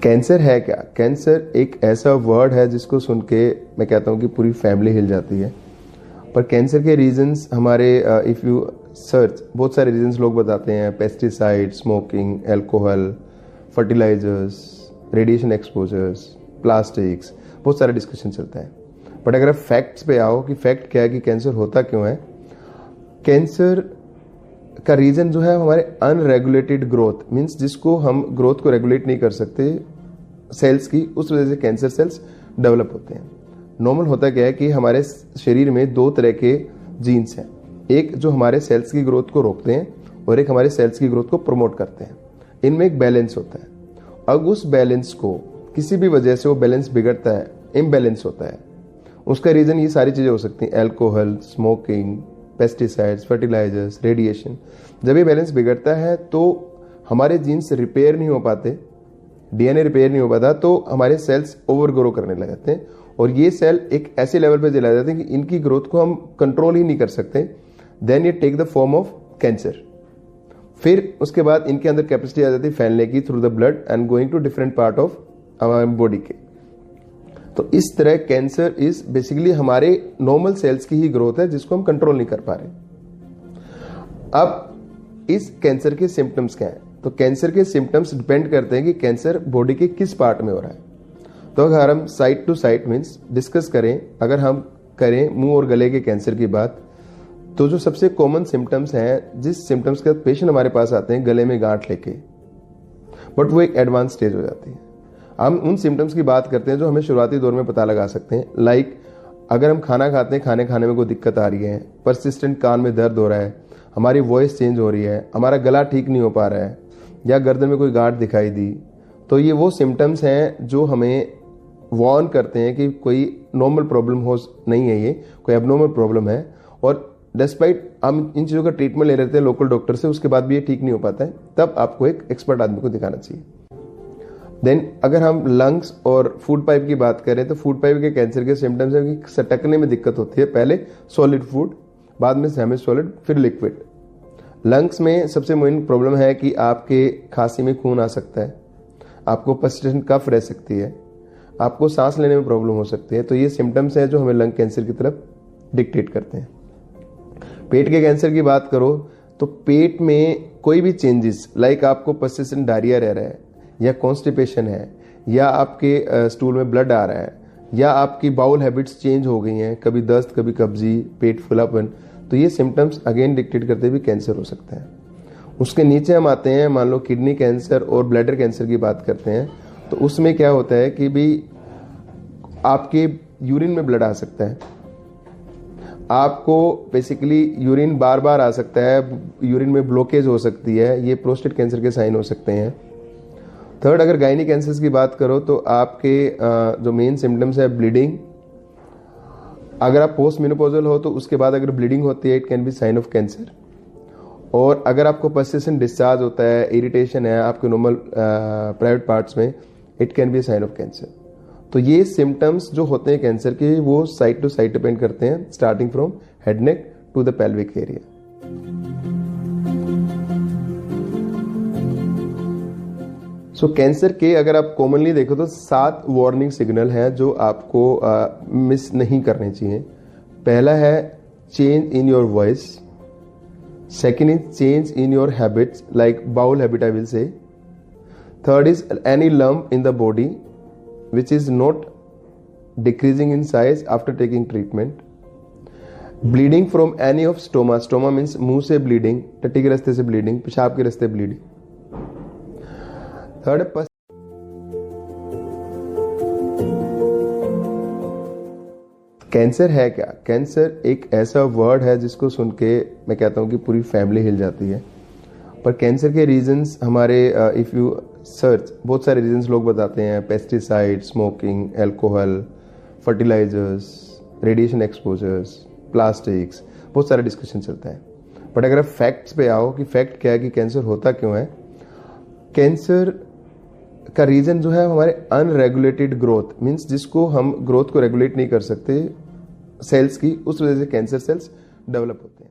Cancer है क्या? Cancer एक ऐसा वर्ड है जिसको सुन के मैं कहता हूँ कि पूरी फैमिली हिल जाती है। पर कैंसर के रीजंस हमारे इफ़ यू सर्च बहुत सारे रीजंस लोग बताते हैं। Pesticide, smoking, alcohol, fertilisers, radiation exposures, plastics, बहुत सारा डिस्कशन चलता है। बट अगर आप फैक्ट्स पे आओ कि फैक्ट क्या है कि कैंसर होता क्यों है, कैंसर का रीज़न जो है हमारे अनरेगुलेटेड ग्रोथ, मीन्स जिसको हम ग्रोथ को रेगुलेट नहीं कर सकते सेल्स की, उस वजह से कैंसर सेल्स डेवलप होते हैं। नॉर्मल होता क्या है कि हमारे शरीर में दो तरह के जीन्स हैं, एक जो हमारे सेल्स की ग्रोथ को रोकते हैं और एक हमारे सेल्स की ग्रोथ को प्रमोट करते हैं। इनमें एक बैलेंस होता है। अब उस बैलेंस को किसी भी वजह से वो बैलेंस बिगड़ता है, इम्बैलेंस होता है। उसका रीज़न ये सारी चीज़ें हो सकती हैं, alcohol, smoking, pesticides, fertilisers, radiation. जब ये बैलेंस बिगड़ता है तो हमारे जीन्स रिपेयर नहीं हो पाते, डीएनए रिपेयर नहीं हो पाता, तो हमारे सेल्स ओवर ग्रो करने लग जाते हैं और ये सेल एक ऐसे लेवल पे चला जाते हैं कि इनकी ग्रोथ को हम कंट्रोल ही नहीं कर सकते। देन ये take the form of cancer. फिर उसके बाद इनके अंदर कैपेसिटी आ जाती है फैलने की through the blood and going to different part of हमारे बॉडी के। तो इस तरह कैंसर इज बेसिकली हमारे नॉर्मल सेल्स की ही ग्रोथ है जिसको हम कंट्रोल नहीं कर पा रहे। अब इस कैंसर के सिम्टम्स क्या हैं? तो कैंसर के सिम्टम्स डिपेंड करते हैं कि कैंसर बॉडी के किस पार्ट में हो रहा है। तो अगर हम site to site means discuss करें, अगर हम करें मुंह और गले के कैंसर की बात, तो जो सबसे कॉमन सिम्टम्स हैं, जिस सिम्टम्स के पेशेंट हमारे पास आते हैं गले में गांठ लेके, बट वो एक एडवांस स्टेज हो जाती है। हम उन सिम्टम्स की बात करते हैं जो हमें शुरुआती दौर में पता लगा सकते हैं। लाइक अगर हम खाना खाते हैं, खाने में कोई दिक्कत आ रही है, परसिस्टेंट कान में दर्द हो रहा है, हमारी वॉइस चेंज हो रही है, हमारा गला ठीक नहीं हो पा रहा है, या गर्दन में कोई गांठ दिखाई दी, तो ये वो सिम्टम्स हैं जो हमें वार्न करते हैं कि कोई नॉर्मल प्रॉब्लम हो नहीं है, ये कोई एबनॉर्मल प्रॉब्लम है। और डिस्पाइट हम इन चीज़ों का ट्रीटमेंट ले लेते हैं लोकल डॉक्टर से, उसके बाद भी ये ठीक नहीं हो पाता है, तब आपको एक एक्सपर्ट आदमी को दिखाना चाहिए। देन अगर हम लंग्स और फूड पाइप की बात करें, तो फूड पाइप के कैंसर के सिम्टम्स है कि सटकने में दिक्कत होती है, पहले सॉलिड फूड, बाद में सेमी सॉलिड, फिर लिक्विड। लंग्स में सबसे मेन प्रॉब्लम है कि आपके खांसी में खून आ सकता है, आपको पर्सिस्टेंट कफ रह सकती है, आपको सांस लेने में प्रॉब्लम हो सकती है। तो ये सिम्टम्स हैं जो हमें लंग कैंसर की तरफ डिक्टेट करते हैं। पेट के कैंसर की बात करो तो पेट में कोई भी चेंजेस, लाइक आपको पर्सिस्टेंट डायरिया रह रहा है, या कॉन्स्टिपेशन है, या आपके स्टूल में ब्लड आ रहा है, या आपकी बाउल हैबिट्स चेंज हो गई हैं, कभी दस्त, कभी कब्जी, पेट फुलापन, तो ये सिम्टम्स अगेन डिक्टेट करते भी कैंसर हो सकता है। उसके नीचे हम आते हैं, मान लो किडनी कैंसर और ब्लैडर कैंसर की बात करते हैं, तो उसमें क्या होता है कि भी आपके यूरिन में ब्लड आ सकता है, आपको बेसिकली यूरिन बार बार आ सकता है, यूरिन में ब्लॉकेज हो सकती है, ये प्रोस्टेट कैंसर के साइन हो सकते हैं। थर्ड, अगर गायनी कैंसर्स की बात करो तो आपके जो मेन सिम्टम्स है ब्लीडिंग, अगर आप पोस्ट मेनोपॉजल हो तो उसके बाद अगर ब्लीडिंग होती है, it can be sign of cancer. और अगर आपको पर्सिस्टेंट डिस्चार्ज होता है, इरिटेशन है आपके नॉर्मल प्राइवेट पार्ट्स में, it can be sign of cancer. तो ये सिम्टम्स जो होते हैं कैंसर के, वो साइट टू साइट डिपेंड करते हैं, starting from head neck to the pelvic area. So cancer के अगर आप कॉमनली देखो तो 7 वार्निंग सिग्नल हैं जो आपको मिस नहीं करने चाहिए। पहला है change in your voice, second is change in your habits like bowel habit I will say, third is any lump in the body which is not decreasing in size after taking treatment, bleeding from any of stoma, stoma means मुंह से bleeding, टट्टी के रास्ते से bleeding, पेशाब के रास्ते bleeding, third cancer है क्या? कैंसर एक ऐसा वर्ड है जिसको सुन के मैं कहता हूँ कि पूरी फैमिली हिल जाती है। पर कैंसर के रीजंस हमारे इफ़ यू सर्च बहुत सारे रीजंस लोग बताते हैं। Pesticide, smoking, alcohol, fertilisers, radiation exposures, plastics, बहुत सारा डिस्कशन चलता है। बट अगर आप फैक्ट्स पे आओ कि फैक्ट क्या है कि कैंसर होता क्यों है, कैंसर का रीज़न जो है हमारे अनरेगुलेटेड ग्रोथ, मीन्स जिसको हम ग्रोथ को रेगुलेट नहीं कर सकते सेल्स की, उस वजह से कैंसर सेल्स डेवलप होते हैं।